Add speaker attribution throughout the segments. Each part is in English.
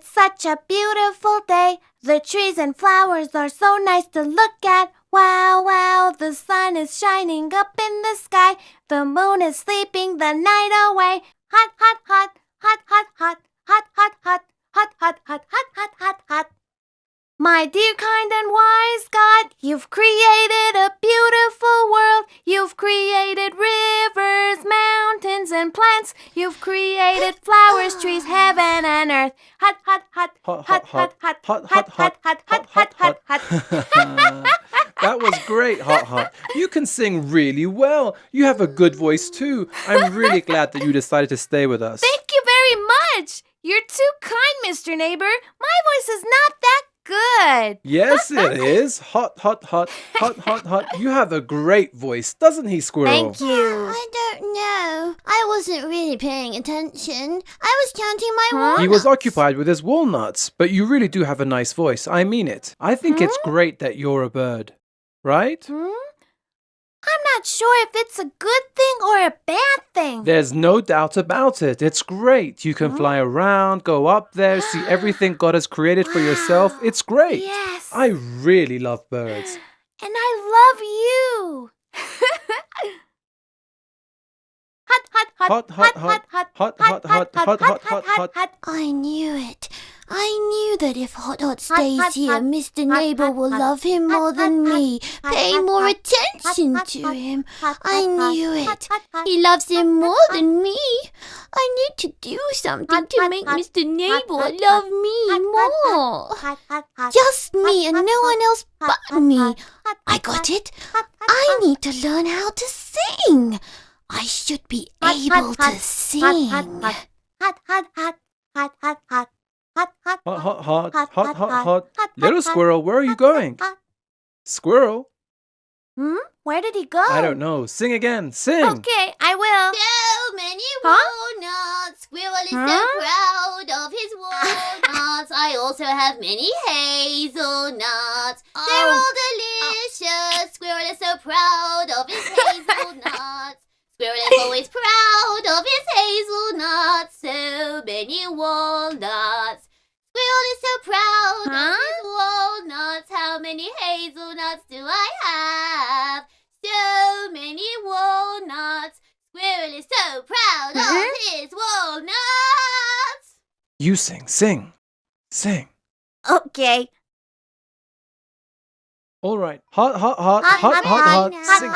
Speaker 1: It's such a beautiful day. The trees and flowers are so nice to look at. Wow, wow, the sun is shining up in the sky. The moon is sleeping the night away. Hot, hot, hot, hot, hot, hot, hot, hot, hot, hot, hot, hot, hot, hot, hot, hot. My dear, kind, and wise God, you've created a beautiful world. You've created rivers, mountains, and plants. You've created flowers, trees, heaven, and earth. Hot, hot, hot, hot, hot, hot, hot, hot, hot, hot, hot, hot, hot.
Speaker 2: That was great, Hot Hot. You can sing really well. You have a good voice too. I'm really glad that you decided to stay with us.
Speaker 1: Thank you very much. You're too kind, Mr. Neighbor. My voice is not that good.
Speaker 2: Yes, it is. Hot, hot, hot, hot, hot, hot. You have a great voice, doesn't he, Squirrel?
Speaker 1: Thank you.
Speaker 3: I don't know. I wasn't really paying attention. I was counting my walnuts.
Speaker 2: He was occupied with his walnuts, but you really do have a nice voice. I mean it. I think it's great that you're a bird, right?
Speaker 1: I'm not sure if it's a good thing or a bad thing.
Speaker 2: There's no doubt about it. It's great. You can fly around, go up there, see everything God has created for yourself. It's great.
Speaker 1: Yes.
Speaker 2: I really love birds.
Speaker 1: And I love you. Hot, hot, hot, hot, hot, hot, hot, hot, hot, hot, hot, hot, hot.
Speaker 3: I knew it. I knew that if Hodhod stays here, Mr. Neighbor will love him more than me, pay more attention to him. I knew it. He loves him more than me. I need to do something to make Mr. Neighbor love me more. Just me and no one else but me. I got it. I need to learn how to sing. I should be able to sing.
Speaker 1: Hot, hot, hot, hot, hot, hot, hot. Hot, hot,
Speaker 2: Hot, hot, hot, hot, hot, hot. Little squirrel, where are you going? Squirrel?
Speaker 1: Where did he go?
Speaker 2: I don't know. Sing again. Sing.
Speaker 1: Okay, I will.
Speaker 3: So many walnuts. Squirrel is so proud of his walnuts. I also have many hazelnuts. They're all delicious. Squirrel is so proud of his hazelnuts. Squirrel is always proud of his hazelnuts. So many walnuts. Squirrel is so proud of his walnuts. How many hazelnuts do I have? So many walnuts. Squirrel is so proud of his walnuts.
Speaker 2: You sing. Sing. Sing.
Speaker 1: Okay.
Speaker 2: All right. Hot, hot, hot, hot, hot, hot. Sing.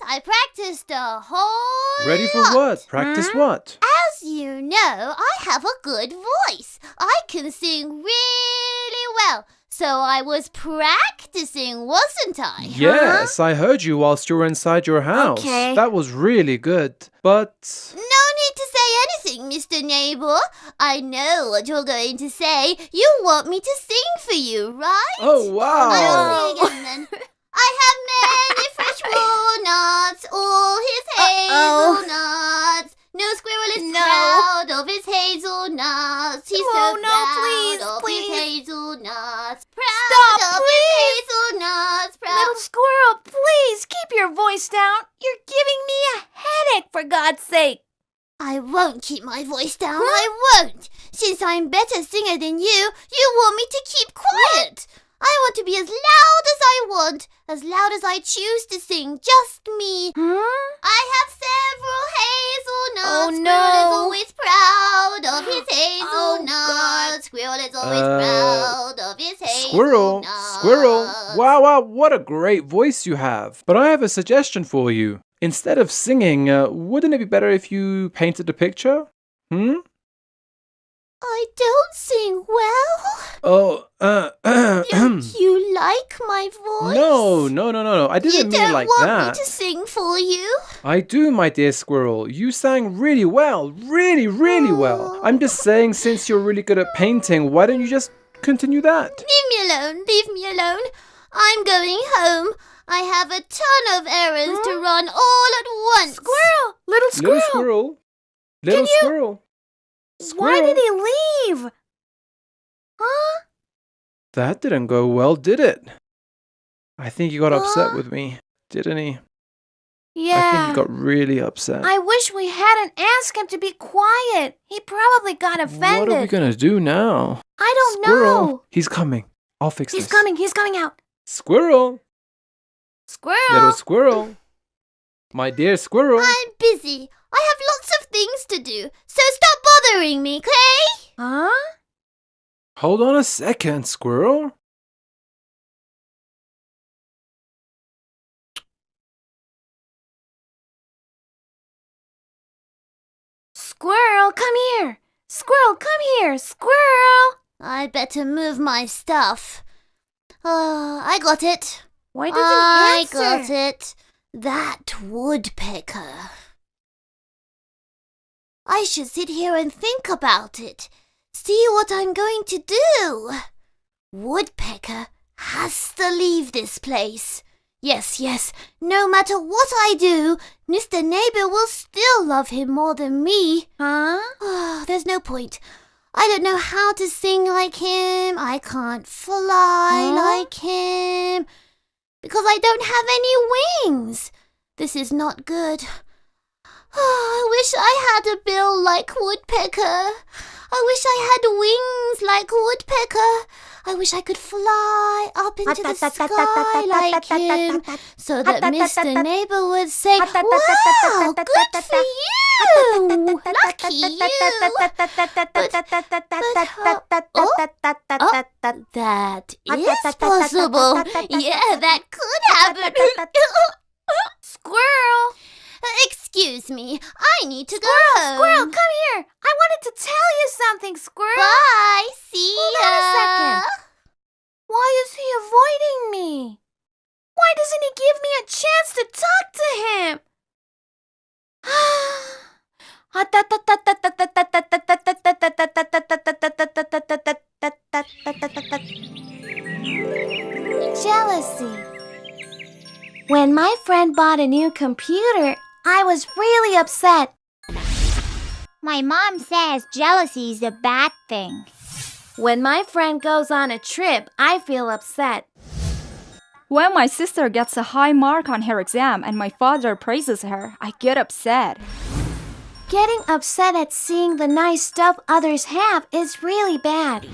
Speaker 3: I practiced a whole
Speaker 2: Ready for what? Practice what?
Speaker 3: As you know, I have a good voice. I can sing really well. So I was practicing, wasn't I?
Speaker 2: Yes, I heard you whilst you were inside your house.
Speaker 1: Okay.
Speaker 2: That was really good. But
Speaker 3: No need to say anything, Mr. Neighbor. I know what you're going to say. You want me to sing for you, right?
Speaker 2: oh wow.
Speaker 3: I'll sing again then. I have many fresh walnuts, all his hazelnuts. No squirrel is proud of his hazelnuts. He's so proud of his hazelnuts. Proud of his hazelnuts.
Speaker 1: Little squirrel, please keep your voice down. You're giving me a headache, for God's sake.
Speaker 3: I won't keep my voice down. I won't. Since I'm better singer than you want me to keep quiet. I want to be as loud as I want, as loud as I choose to sing, just me. I have several hazelnuts.
Speaker 1: Oh, no.
Speaker 3: Squirrel is always proud of his hazelnuts. Squirrel is always proud of his
Speaker 2: Squirrel,
Speaker 3: hazelnuts.
Speaker 2: squirrel. Wow, wow, what a great voice you have. But I have a suggestion for you. Instead of singing, wouldn't it be better if you painted a picture?
Speaker 3: I don't sing well.
Speaker 2: Oh,
Speaker 3: Don't you like my voice?
Speaker 2: No. I didn't mean it like
Speaker 3: You don't want
Speaker 2: that.
Speaker 3: me to sing for you?
Speaker 2: I do, my dear squirrel. You sang really well. Really, really well. I'm just saying, since you're really good at painting, why don't you just continue that?
Speaker 3: Leave me alone. Leave me alone. I'm going home. I have a ton of errands to run all at once.
Speaker 1: Squirrel, little squirrel.
Speaker 2: Little squirrel. Little squirrel.
Speaker 1: Why did he leave?
Speaker 2: That didn't go well, did it? I think he got upset with me, didn't he? I think
Speaker 1: Yeah.
Speaker 2: he got really upset.
Speaker 1: I wish we hadn't asked him to be quiet. He probably got offended.
Speaker 2: What are we gonna do now?
Speaker 1: I don't
Speaker 2: Squirrel!
Speaker 1: know.
Speaker 2: He's coming. I'll fix
Speaker 1: He's
Speaker 2: this.
Speaker 1: coming. He's coming out.
Speaker 2: Squirrel!
Speaker 1: Squirrel.
Speaker 2: Little squirrel. My dear squirrel.
Speaker 3: I'm busy. I have lots of things to do, so stop bothering me, okay?
Speaker 1: Huh?
Speaker 2: Hold on a second, squirrel.
Speaker 1: Squirrel, come here. Squirrel, come here. Squirrel.
Speaker 3: I better move my stuff. I got it.
Speaker 1: Why doesn't
Speaker 3: I
Speaker 1: he answer?
Speaker 3: got it. That woodpecker. I should sit here and think about it. See what I'm going to do. Woodpecker has to leave this place. Yes, no matter what I do, Mr. Neighbor will still love him more than me.
Speaker 1: Huh?
Speaker 3: There's no point. I don't know how to sing like him. I can't fly like him. Because I don't have any wings. This is not good. I wish I had a bill like Woodpecker. I wish I had wings like Woodpecker. I wish I could fly up into the sky like him, so that Mr. Neighbor would say, "Wow, good for you! Lucky you!" That is possible. Yeah, that could happen.
Speaker 1: Squirrel.
Speaker 3: Excuse me, I need to go home.
Speaker 1: Squirrel, come here. I wanted to tell you something, Squirrel.
Speaker 3: Bye, see
Speaker 1: Hold
Speaker 3: ya.
Speaker 1: on a second. Why is he avoiding me? Why doesn't he give me a chance to talk to him? Jealousy. When my friend bought a new computer, I was really upset.
Speaker 4: My mom says jealousy is a bad thing.
Speaker 1: When my friend goes on a trip, I feel upset.
Speaker 5: When my sister gets a high mark on her exam and my father praises her, I get upset.
Speaker 1: Getting upset at seeing the nice stuff others have is really bad.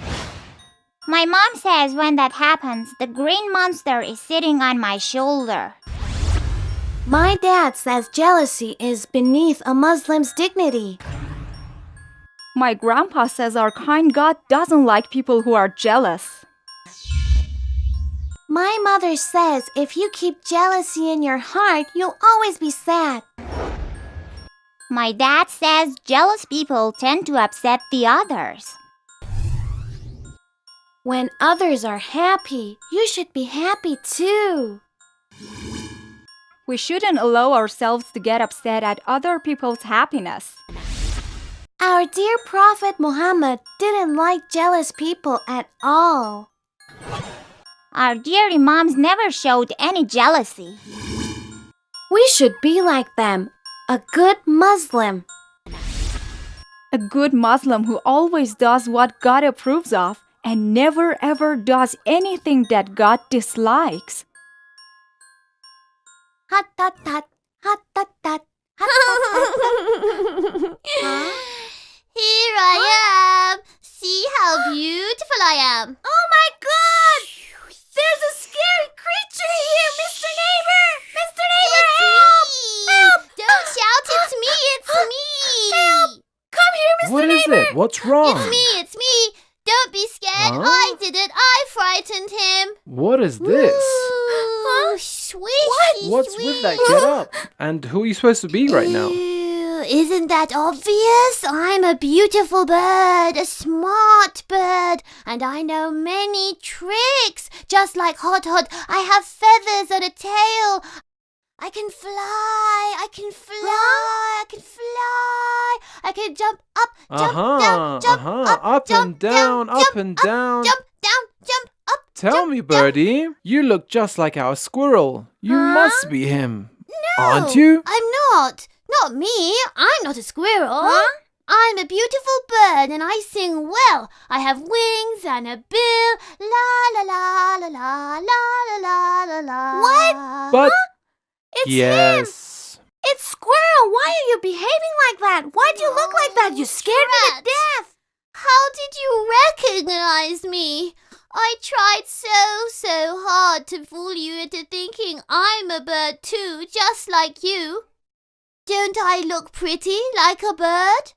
Speaker 4: My mom says when that happens, the green monster is sitting on my shoulder.
Speaker 1: My dad says jealousy is beneath a Muslim's dignity.
Speaker 5: My grandpa says our kind God doesn't like people who are jealous.
Speaker 1: My mother says if you keep jealousy in your heart, you'll always be sad.
Speaker 4: My dad says jealous people tend to upset the others.
Speaker 1: When others are happy, you should be happy too.
Speaker 5: We shouldn't allow ourselves to get upset at other people's happiness.
Speaker 1: Our dear Prophet Muhammad didn't like jealous people at all.
Speaker 4: Our dear imams never showed any jealousy.
Speaker 1: We should be like them, a good Muslim.
Speaker 5: A good Muslim who always does what God approves of and never ever does anything that God dislikes.
Speaker 1: Hot tot tot, hot tot tot, hot tot tot.
Speaker 3: Here I am. See how beautiful I am.
Speaker 1: Oh my God! There's a scary creature here, Mr. Neighbor! Mr. Neighbor,
Speaker 3: It's
Speaker 1: help!
Speaker 3: me.
Speaker 1: Help!
Speaker 3: Don't shout, it's me, it's me.
Speaker 1: Help! Come here, Mr.
Speaker 2: What is
Speaker 1: Neighbor!
Speaker 2: it? What's wrong?
Speaker 3: It's me. Don't be scared.
Speaker 2: Huh?
Speaker 3: I did it. I frightened him.
Speaker 2: What is this?
Speaker 3: Ooh, swishy,
Speaker 2: What's with that? Get up. And who are you supposed to be right now?
Speaker 3: Ew, isn't that obvious? I'm a beautiful bird, a smart bird, and I know many tricks. Just like Hodhod, I have feathers and a tail. I can fly, I can fly, I can fly. I can jump up, jump down, jump
Speaker 2: Up
Speaker 3: jump
Speaker 2: and down,
Speaker 3: down,
Speaker 2: up
Speaker 3: jump
Speaker 2: and
Speaker 3: up,
Speaker 2: down.
Speaker 3: jump down, jump up.
Speaker 2: Tell
Speaker 3: jump
Speaker 2: me,
Speaker 3: down.
Speaker 2: Birdie, you look just like our squirrel. You must be him.
Speaker 3: No,
Speaker 2: Aren't you?
Speaker 3: I'm not. Not me. I'm not a squirrel. I'm a beautiful bird and I sing well. I have wings and a bill. La la la la la la la la la la.
Speaker 1: What?
Speaker 2: But
Speaker 1: It's him!
Speaker 2: yes.
Speaker 1: are you behaving like that? Why do you look like that? You scared me to
Speaker 3: Rat.
Speaker 1: death.
Speaker 3: How did you recognize me? I tried so hard to fool you into thinking I'm a bird too, just like you. Don't I look pretty like a bird?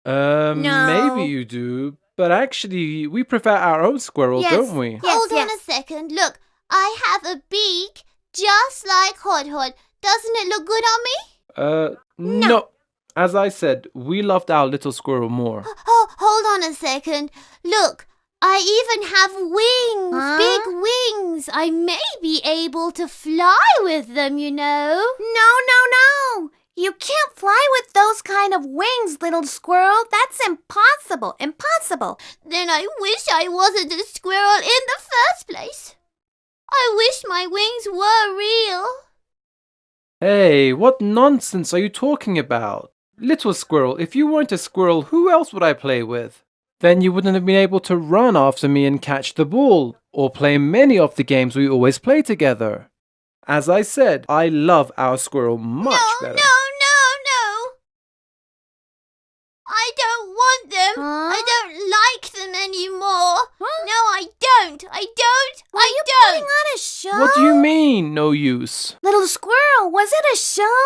Speaker 1: No.
Speaker 2: Maybe you do, but actually, we prefer our own squirrel,
Speaker 1: Yes.
Speaker 2: don't we?
Speaker 1: Yes,
Speaker 3: Hold on
Speaker 1: yes.
Speaker 3: a second. Look, I have a beak just like Hodhod. Doesn't it look good on me?
Speaker 2: No. As I said, we loved our little squirrel more.
Speaker 3: Oh, hold on a second. Look, I even have wings,
Speaker 1: Huh?
Speaker 3: big wings. I may be able to fly with them, you know.
Speaker 1: No. You can't fly with those kind of wings, little squirrel. That's impossible. Impossible.
Speaker 3: Then I wish I wasn't a squirrel in the first place. I wish my wings were real.
Speaker 2: Hey, what nonsense are you talking about? Little squirrel, if you weren't a squirrel, who else would I play with? Then you wouldn't have been able to run after me and catch the ball, or play many of the games we always play together. As I said, I love our squirrel much better.
Speaker 3: No. I don't want them.
Speaker 1: Huh?
Speaker 3: I don't like them anymore.
Speaker 1: Huh?
Speaker 3: No, I don't.
Speaker 1: Are you putting on a show?
Speaker 2: What do you mean, no use?
Speaker 1: Little squirrel, was it a show?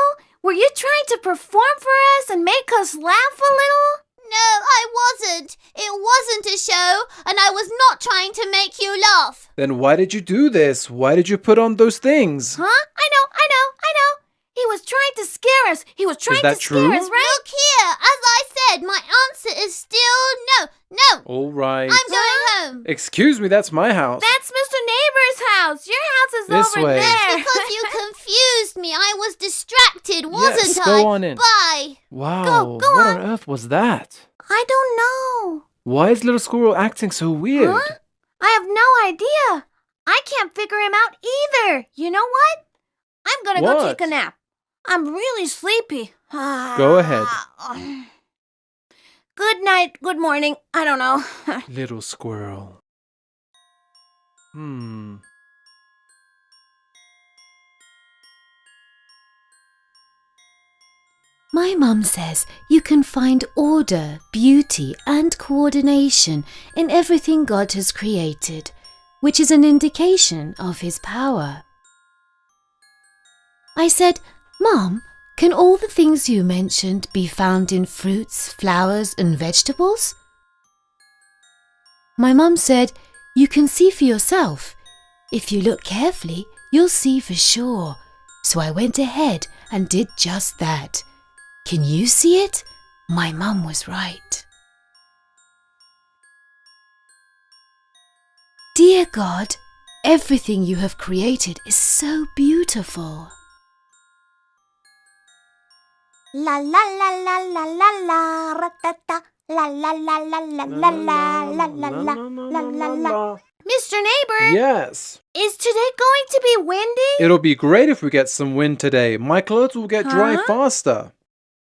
Speaker 1: Were you trying to perform for us and make us laugh a little?
Speaker 3: No, I wasn't. It wasn't a show, and I was not trying to make you laugh.
Speaker 2: Then why did you do this? Why did you put on those things?
Speaker 1: Huh? I know. He was trying to scare us. He was trying to
Speaker 2: that
Speaker 1: scare
Speaker 2: true?
Speaker 1: us, right?
Speaker 3: Look here. As I said, my answer is still no. No.
Speaker 2: All right.
Speaker 3: I'm going home.
Speaker 2: Excuse me, that's my house.
Speaker 1: That's Mr. Neighbor's house. Your house is
Speaker 2: This
Speaker 1: over
Speaker 2: way.
Speaker 1: there.
Speaker 3: Because you confused me. I was distracted, wasn't
Speaker 2: Yes,
Speaker 3: I?
Speaker 2: go on in.
Speaker 3: Bye.
Speaker 2: Wow,
Speaker 1: go
Speaker 2: what
Speaker 1: on.
Speaker 2: on earth was that?
Speaker 1: I don't know.
Speaker 2: Why is little squirrel acting so weird?
Speaker 1: Huh? I have no idea. I can't figure him out either. You know what? I'm gonna go
Speaker 2: What?
Speaker 1: take a nap. I'm really sleepy.
Speaker 2: Go ahead.
Speaker 1: Good night, good morning. I don't know.
Speaker 2: Little squirrel.
Speaker 3: My mum says you can find order, beauty, and coordination in everything God has created, which is an indication of His power. I said, Mum, can all the things you mentioned be found in fruits, flowers, and vegetables? My mum said, you can see for yourself. If you look carefully, you'll see for sure. So I went ahead and did just that. Can you see it? My mum was right. Dear God, everything you have created is so beautiful.
Speaker 1: La la la la la la la ra-ta-ta. La la la la la la la la la la la la. Mr. Neighbor,
Speaker 2: Yes.
Speaker 1: is today going to be windy?
Speaker 2: It'll be great if we get some wind today. My clothes will get dry
Speaker 1: Huh?
Speaker 2: faster.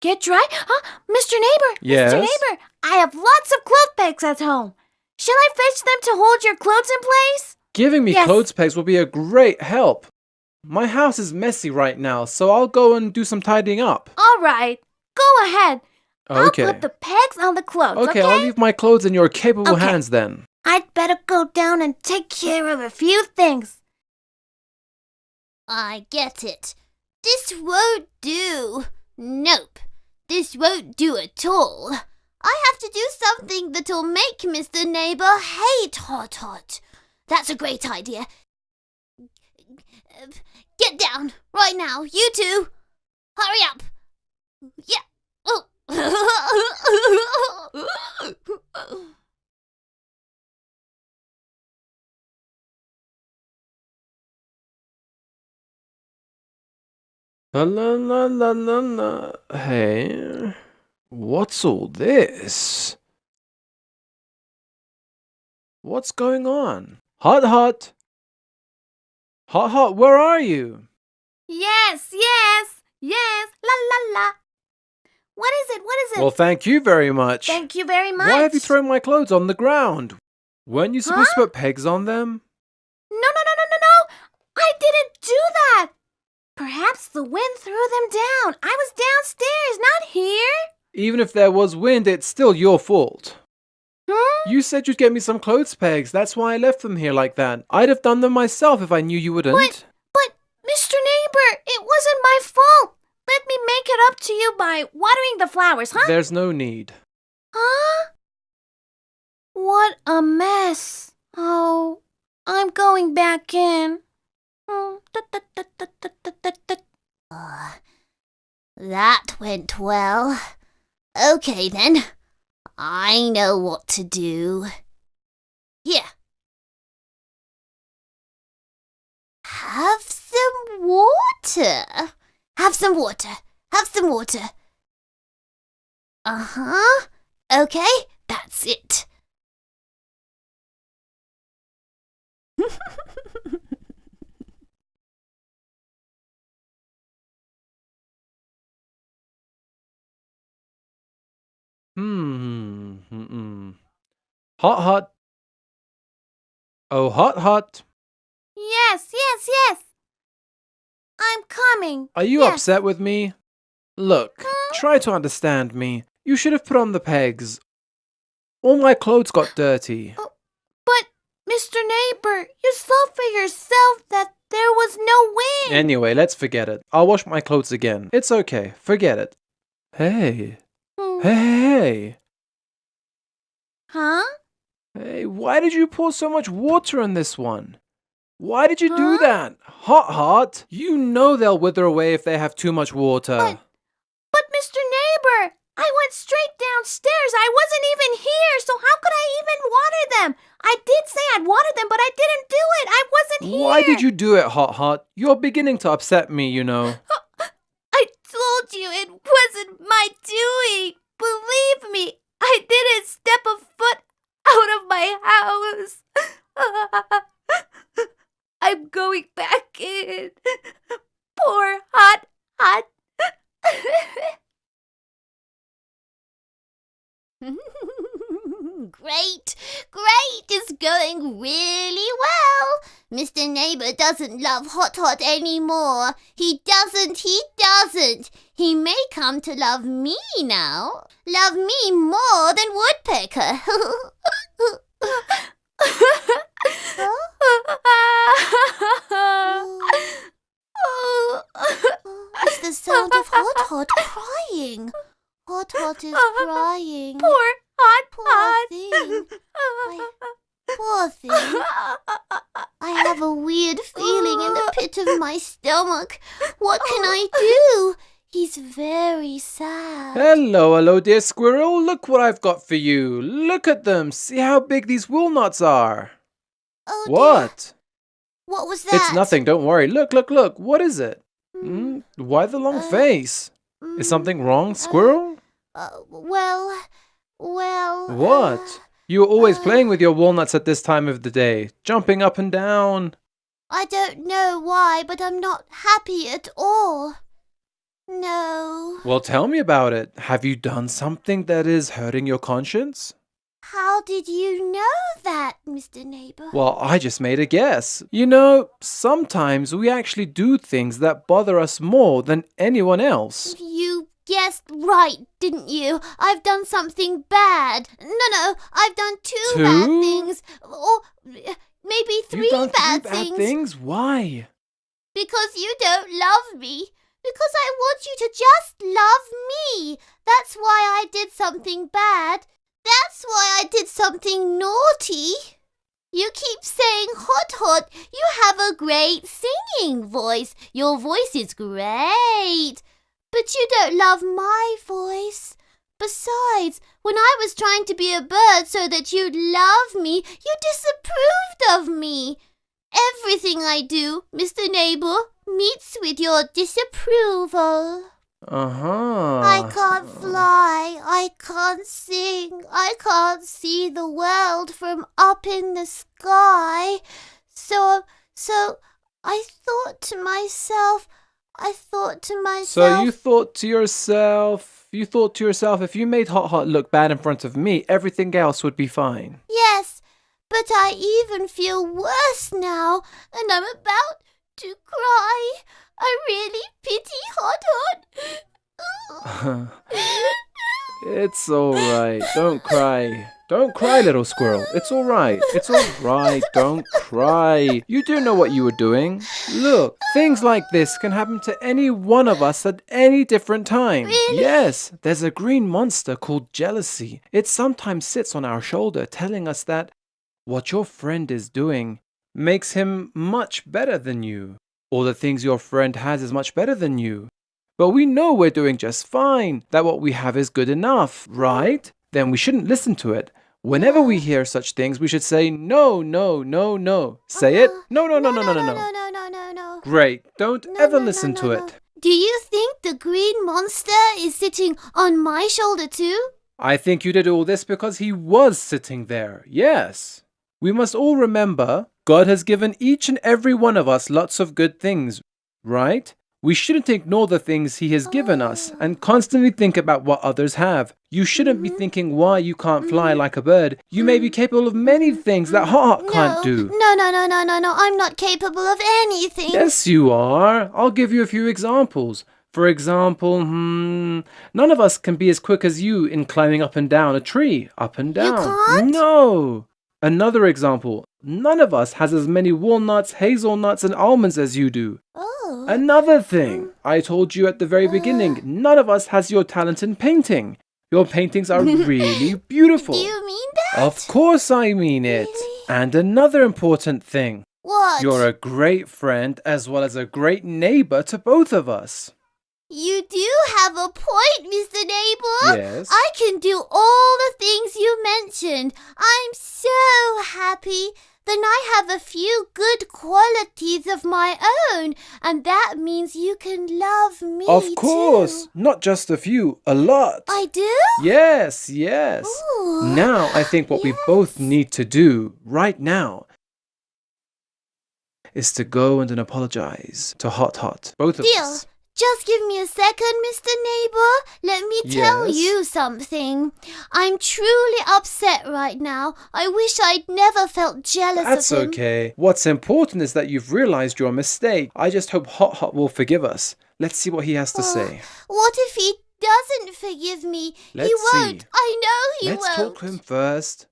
Speaker 1: Get dry? Huh? Mr. Neighbor,
Speaker 2: Yes?
Speaker 1: Mr. Neighbor, I have lots of clothes pegs at home. Shall I fetch them to hold your clothes in place?
Speaker 2: Giving me
Speaker 1: Yes.
Speaker 2: clothes pegs will be a great help. My house is messy right now, so I'll go and do some tidying up.
Speaker 1: All right, go ahead.
Speaker 2: Okay.
Speaker 1: I'll put the pegs on the clothes,
Speaker 2: Okay,
Speaker 1: okay?
Speaker 2: I'll leave my clothes in your capable
Speaker 1: Okay.
Speaker 2: hands then.
Speaker 1: I'd better go down and take care of a few things.
Speaker 3: I get it. This won't do. Nope. This won't do at all. I have to do something that'll make Mr. Neighbor hate Hodhod. That's a great idea. Get down right now, you two. Hurry up. Yeah. Oh.
Speaker 2: La la la la la la. Hey, what's all this? What's going on? Hot. Hot, where are you?
Speaker 1: Yes. La la la. What is it?
Speaker 2: Well, thank you very much.
Speaker 1: Thank you very much.
Speaker 2: Why have you thrown my clothes on the ground? Weren't you supposed
Speaker 1: Huh?
Speaker 2: to put pegs on them?
Speaker 1: No. I didn't do that. Perhaps the wind threw them down. I was
Speaker 2: Even if there was wind, it's still your fault.
Speaker 1: Hmm?
Speaker 2: You said you'd get me some clothes pegs. That's why I left them here like that. I'd have done them myself if I knew you wouldn't.
Speaker 1: But, Mr. Neighbor, it wasn't my fault. Let me make it up to you by watering the flowers, huh?
Speaker 2: There's no need.
Speaker 1: Huh? What a mess. Oh, I'm going back in.
Speaker 3: That went well. Okay then. I know what to do. Here. Have some water. Have some water. Have some water. Uh-huh. Okay, that's it.
Speaker 2: Hot, hot. Oh, hot, hot.
Speaker 1: Yes, yes, yes. I'm coming.
Speaker 2: Are you
Speaker 1: Yes.
Speaker 2: upset with me? Look, try to understand me. You should have put on the pegs. All my clothes got dirty.
Speaker 1: But, Mr. Neighbor, you saw for yourself that there was no wind.
Speaker 2: Anyway, let's forget it. I'll wash my clothes again. It's okay. Forget it. Hey. Hey.
Speaker 1: Huh?
Speaker 2: Hey, why did you pour so much water in this one? Why did you do
Speaker 1: Huh?
Speaker 2: that? Hot, hot. You know they'll wither away if they have too much water.
Speaker 1: But, Mr. Neighbor, I went straight downstairs. I wasn't even here, so how could I even water them? I did say I'd water them, but I didn't do it. I wasn't here.
Speaker 2: Why did you do it, Hot Hot? You're beginning to upset me, you know.
Speaker 1: I told you it wasn't my doing. Believe me, I didn't step a foot out of my house. I'm going back in. Poor hot.
Speaker 3: Great, it's going really well. Mr. Neighbor doesn't love Hot anymore. He doesn't. He may come to love me now. Love me more than Woodpecker. It's the sound of Hodhod crying. Hodhod is crying.
Speaker 1: Poor hot.
Speaker 3: Poor thing. Poor thing. I have a weird feeling in the pit of my stomach. What can I do? He's very sad.
Speaker 2: Hello, dear squirrel. Look what I've got for you. Look at them. See how big these walnuts are.
Speaker 3: Oh, dear.
Speaker 2: What?
Speaker 3: What was that?
Speaker 2: It's nothing. Don't worry. Look. What is it? Why the long face? Is something wrong, squirrel?
Speaker 3: Well.
Speaker 2: What? You were always playing with your walnuts at this time of the day, jumping up and down.
Speaker 3: I don't know why, but I'm not happy at all. No.
Speaker 2: Well, tell me about it. Have you done something that is hurting your conscience?
Speaker 3: How did you know that, Mr. Neighbor?
Speaker 2: Well, I just made a guess. You know, sometimes we actually do things that bother us more than anyone else.
Speaker 3: You guessed right, didn't you? I've done something bad. No, I've done two bad things. Or maybe three
Speaker 2: You've done
Speaker 3: bad
Speaker 2: three
Speaker 3: things.
Speaker 2: bad things? Why?
Speaker 3: Because you don't love me. Because I want you to just love me. That's why I did something bad. That's why I did something naughty. You keep saying, Hodhod, you have a great singing voice. Your voice is great. But you don't love my voice. Besides, when I was trying to be a bird so that you'd love me, you disapproved of me. Everything I do, Mr. Neighbor, meets with your disapproval. I can't fly, I can't sing, I can't see the world from up in the sky. So I thought to myself,
Speaker 2: So you thought to yourself, if you made Hot Hot look bad in front of me, everything else would be fine.
Speaker 3: Yes, but I even feel worse now, and I'm about to cry. I really pity Hodhod.
Speaker 2: It's all right. Don't cry. Don't cry, little squirrel. It's all right. It's all right. Don't cry. You do know what you were doing. Look, things like this can happen to any one of us at any different time.
Speaker 3: Really?
Speaker 2: Yes, there's a green monster called jealousy. It sometimes sits on our shoulder telling us that what your friend is doing makes him much better than you, or the things your friend has is much better than you. But we know we're doing just fine, that what we have is good enough, right? Then we shouldn't listen to it. Whenever we hear such things, we should say, no, no, no, no. Say it. No, no, no, no, no, no, no.
Speaker 3: No.
Speaker 2: Great. Don't ever listen to it.
Speaker 3: Do you think the green monster is sitting on my shoulder too?
Speaker 2: I think you did all this because he was sitting there. Yes. We must all remember, God has given each and every one of us lots of good things, right? We shouldn't ignore the things He has given us and constantly think about what others have. You shouldn't be thinking why you can't fly like a bird. You may be capable of many things that Hodhod can't do.
Speaker 3: No. I'm not capable of anything.
Speaker 2: Yes, you are. I'll give you a few examples. For example, none of us can be as quick as you in climbing up and down a tree. Up and down.
Speaker 3: You can't?
Speaker 2: No. Another example. None of us has as many walnuts, hazelnuts, and almonds as you do.
Speaker 3: Oh.
Speaker 2: Another thing, I told you at the very beginning, none of us has your talent in painting. Your paintings are really beautiful.
Speaker 3: Do you mean that?
Speaker 2: Of course I mean it.
Speaker 3: Really?
Speaker 2: And another important thing,
Speaker 3: What?
Speaker 2: you're a great friend as well as a great neighbor to both of us.
Speaker 3: You do have a point, Mr. Neighbor.
Speaker 2: Yes.
Speaker 3: I can do all the things you mentioned. I'm so happy. Then I have a few good qualities of my own, and that means you can love me
Speaker 2: Of course,
Speaker 3: too.
Speaker 2: not just a few, a lot.
Speaker 3: I do?
Speaker 2: Yes.
Speaker 3: Ooh.
Speaker 2: Now I think what we both need to do right now is to go and apologize to Hodhod, both of
Speaker 3: Deal.
Speaker 2: us.
Speaker 3: Just give me a second, Mr. Neighbor. Let me tell
Speaker 2: Yes?
Speaker 3: you something. I'm truly upset right now. I wish I'd never felt jealous
Speaker 2: That's
Speaker 3: of him.
Speaker 2: okay. What's important is that you've realized your mistake. I just hope Hodhod will forgive us. Let's see what he has to say.
Speaker 3: What if he doesn't forgive me?
Speaker 2: Let's
Speaker 3: he won't.
Speaker 2: see.
Speaker 3: I know he
Speaker 2: Let's
Speaker 3: won't.
Speaker 2: talk to him first.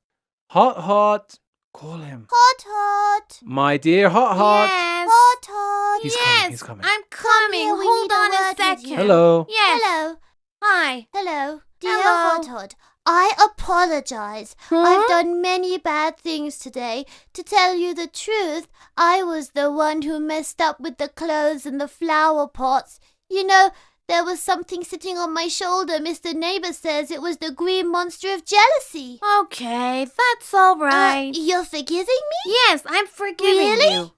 Speaker 2: Hodhod, call him.
Speaker 3: Hodhod.
Speaker 2: My dear Hodhod.
Speaker 1: Yes.
Speaker 3: Hodhod.
Speaker 2: He's
Speaker 1: yes,
Speaker 2: coming, he's coming.
Speaker 1: I'm coming.
Speaker 3: here, we
Speaker 1: Hold
Speaker 3: need a
Speaker 1: on a
Speaker 3: word with
Speaker 1: second.
Speaker 3: you.
Speaker 2: Hello.
Speaker 1: Yes.
Speaker 3: Hello.
Speaker 1: Hi.
Speaker 3: Hello. Dear
Speaker 1: Hello.
Speaker 3: Hodhod, I apologize. I've done many bad things today. To tell you the truth, I was the one who messed up with the clothes and the flower pots. You know, there was something sitting on my shoulder. Mr. Neighbor says it was the green monster of jealousy.
Speaker 1: Okay, that's all right.
Speaker 3: You're forgiving me?
Speaker 1: Yes, I'm forgiving
Speaker 3: Really?
Speaker 1: you.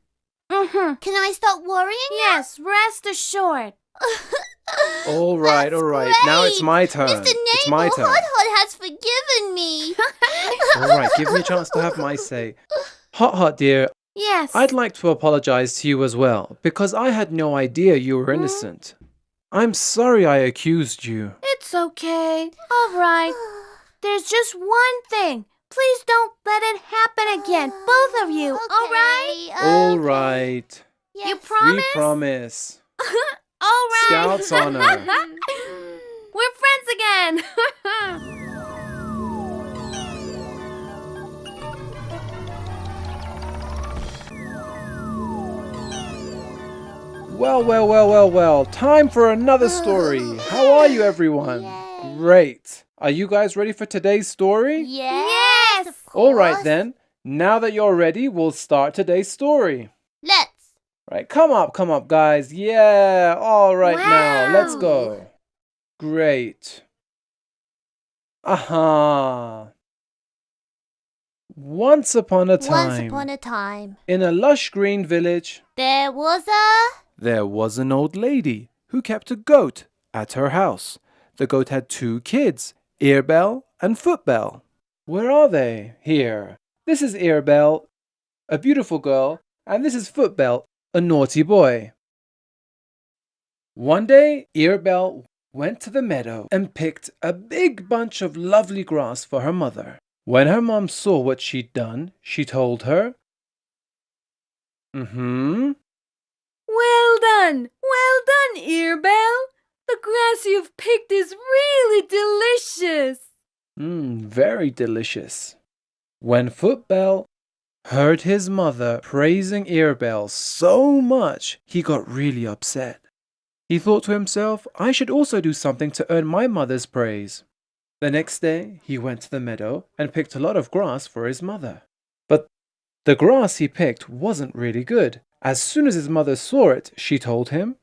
Speaker 1: Mm-hmm.
Speaker 3: Can I stop worrying now?
Speaker 1: Yes, rest assured.
Speaker 2: All right,
Speaker 3: That's
Speaker 2: all right. Now it's
Speaker 3: great.
Speaker 2: my turn.
Speaker 3: Mr.
Speaker 2: It's
Speaker 3: Neighbor,
Speaker 2: my turn.
Speaker 3: Hodhod has forgiven me.
Speaker 2: All right, give me a chance to have my say. Hodhod, dear,
Speaker 1: Yes.
Speaker 2: I'd like to apologize to you as well, because I had no idea you were innocent. I'm sorry I accused you.
Speaker 1: It's okay. All right. There's just one thing. Please don't let it happen again. Both of you. All right?
Speaker 2: All right.
Speaker 3: Yes.
Speaker 1: You promise?
Speaker 2: We promise.
Speaker 1: All right.
Speaker 2: Scout's honor.
Speaker 1: We're friends again.
Speaker 2: Well. Time for another story. How are you, everyone?
Speaker 3: Yay.
Speaker 2: Great. Are you guys ready for today's story?
Speaker 3: Yes. Of
Speaker 2: All right,
Speaker 3: course.
Speaker 2: then. Now that you're ready, we'll start today's story.
Speaker 3: Let's.
Speaker 2: Right, come up, guys. Yeah, all right now, let's
Speaker 1: Wow.
Speaker 2: go. Great. Aha. Once upon a time,
Speaker 3: Once upon a time,
Speaker 2: in a lush green village,
Speaker 3: there was
Speaker 2: an old lady who kept a goat at her house. The goat had 2 kids, Earbell and Footbell. Where are they? Here. This is Earbell, a beautiful girl, and this is Footbell, a naughty boy. One day, Earbell went to the meadow and picked a big bunch of lovely grass for her mother. When her mom saw what she'd done, she told her,
Speaker 1: Well done, Earbell. The grass
Speaker 5: grass you've picked is really delicious.
Speaker 2: Very delicious. When Footbell heard his mother praising Earbell so much, he got really upset. He thought to himself, I should also do something to earn my mother's praise. The next day, he went to the meadow and picked a lot of grass for his mother. But the grass he picked wasn't really good. As soon as his mother saw it, she told him,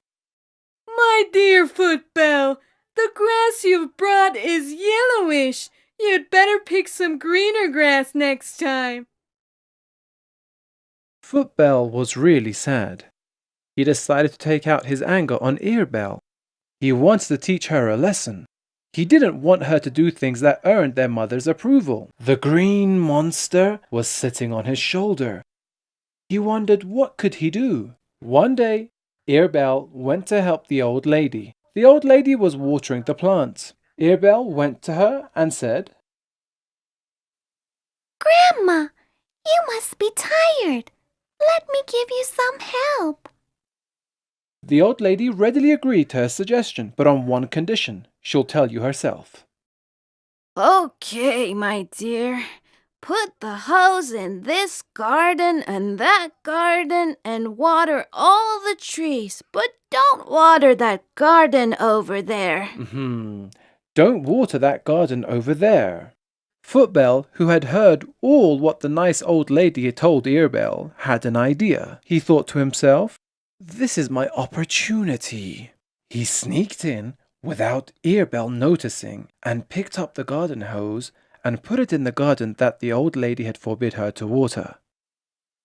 Speaker 5: My dear Footbell, the grass you've brought is yellowish. You'd better pick some greener grass next time.
Speaker 2: Footbell was really sad. He decided to take out his anger on Earbell. He wanted to teach her a lesson. He didn't want her to do things that earned their mother's approval. The green monster was sitting on his shoulder. He wondered what could he do. One day, Earbell went to help the old lady. The old lady was watering the plants. Earbell went to her and said,
Speaker 1: Grandma, you must be tired. Let me give you some help.
Speaker 2: The old lady readily agreed to her suggestion, but on one condition. She'll tell you herself.
Speaker 1: Okay, my dear. Put the hose in this garden and that garden and water all the trees, but don't water that garden over there.
Speaker 2: Don't water that garden over there. Footbell, who had heard all what the nice old lady had told Earbell, had an idea. He thought to himself, this is my opportunity. He sneaked in without Earbell noticing and picked up the garden hose and put it in the garden that the old lady had forbid her to water.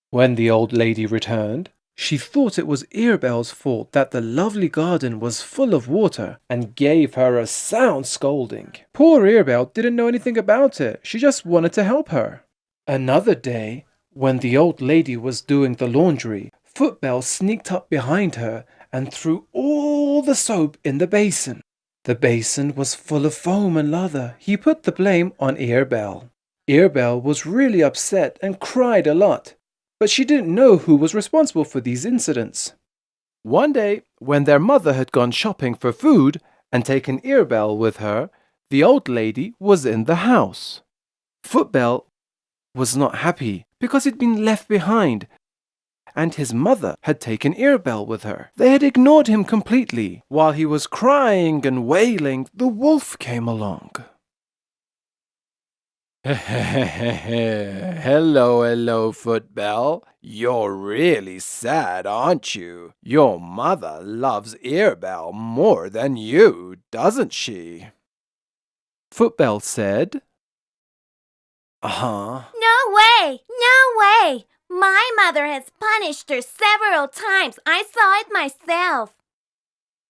Speaker 2: When the old lady returned, she thought it was Earbell's fault that the lovely garden was full of water and gave her a sound scolding. Poor Earbell didn't know anything about it. She just wanted to help her. Another day, when the old lady was doing the laundry, Footbell sneaked up behind her and threw all the soap in the basin. The basin was full of foam and lather. He put the blame on Earbell. Earbell was really upset and cried a lot, but she didn't know who was responsible for these incidents. One day, when their mother had gone shopping for food and taken Earbell with her, the old lady was in the house. Footbell was not happy because he'd been left behind, and his mother had taken Earbell with her. They had ignored him completely. While he was crying and wailing, the wolf came along. Hello, Footbell. You're really sad, aren't you? Your mother loves Earbell more than you, doesn't she? Footbell said,
Speaker 1: No way! No way! My mother has punished her several times. I saw it myself.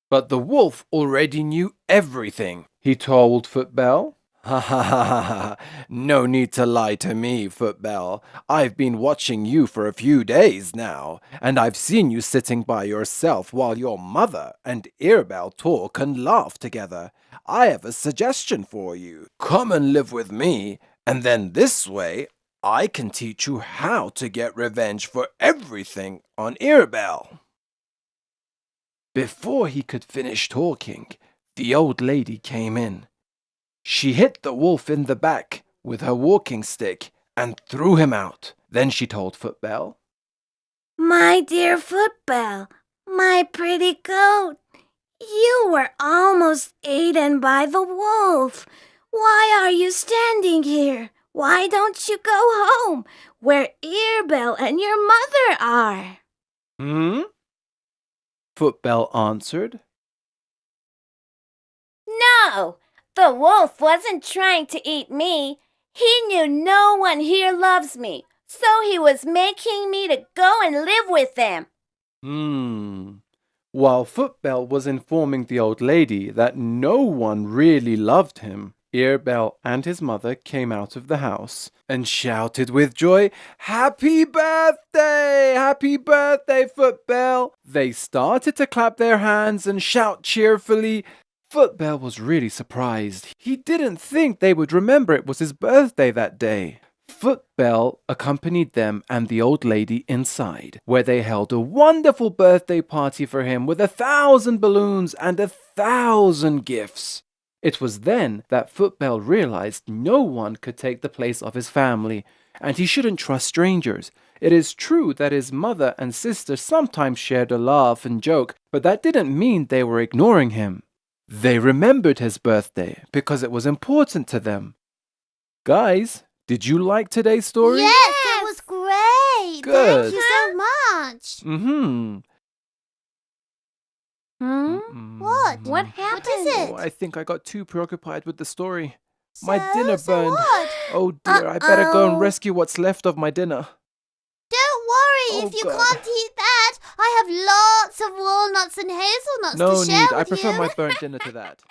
Speaker 2: But the wolf already knew everything, he told Footbell. Ha ha ha ha! No need to lie to me, Footbell. I've been watching you for a few days now, and I've seen you sitting by yourself while your mother and Earbell talk and laugh together. I have a suggestion for you. Come and live with me, and then this way I can teach you how to get revenge for everything on Earbell. Before he could finish talking, the old lady came in. She hit the wolf in the back with her walking stick and threw him out. Then she told Footbell,
Speaker 1: My dear Footbell, my pretty goat, you were almost eaten by the wolf. Why are you standing here? Why don't you go home, where Earbell and your mother are?
Speaker 2: Footbell answered.
Speaker 1: No, the wolf wasn't trying to eat me. He knew no one here loves me, so he was making me to go and live with them.
Speaker 2: While Footbell was informing the old lady that no one really loved him, Earbell and his mother came out of the house and shouted with joy, Happy birthday! Happy birthday, Footbell! They started to clap their hands and shout cheerfully. Footbell was really surprised. He didn't think they would remember it was his birthday that day. Footbell accompanied them and the old lady inside, where they held a wonderful birthday party for him with 1,000 balloons and 1,000 gifts. It was then that Footbell realized no one could take the place of his family, and he shouldn't trust strangers. It is true that his mother and sister sometimes shared a laugh and joke, but that didn't mean they were ignoring him. They remembered his birthday because it was important to them. Guys, did you like today's story?
Speaker 3: Yes, it was great.
Speaker 2: Good.
Speaker 3: Thank you so much. What?
Speaker 1: What happened?
Speaker 3: What is it?
Speaker 2: Oh, I think I got too preoccupied with the story.
Speaker 3: So,
Speaker 2: My dinner burned.
Speaker 3: What?
Speaker 2: Oh dear, I better go and
Speaker 1: Uh-oh.
Speaker 2: rescue what's left of my dinner.
Speaker 3: Don't worry,
Speaker 2: Oh,
Speaker 3: if you
Speaker 2: God.
Speaker 3: can't eat that, I have lots of walnuts and hazelnuts
Speaker 2: No
Speaker 3: to share
Speaker 2: need, I
Speaker 3: with
Speaker 2: prefer
Speaker 3: you.
Speaker 2: my burnt dinner to that.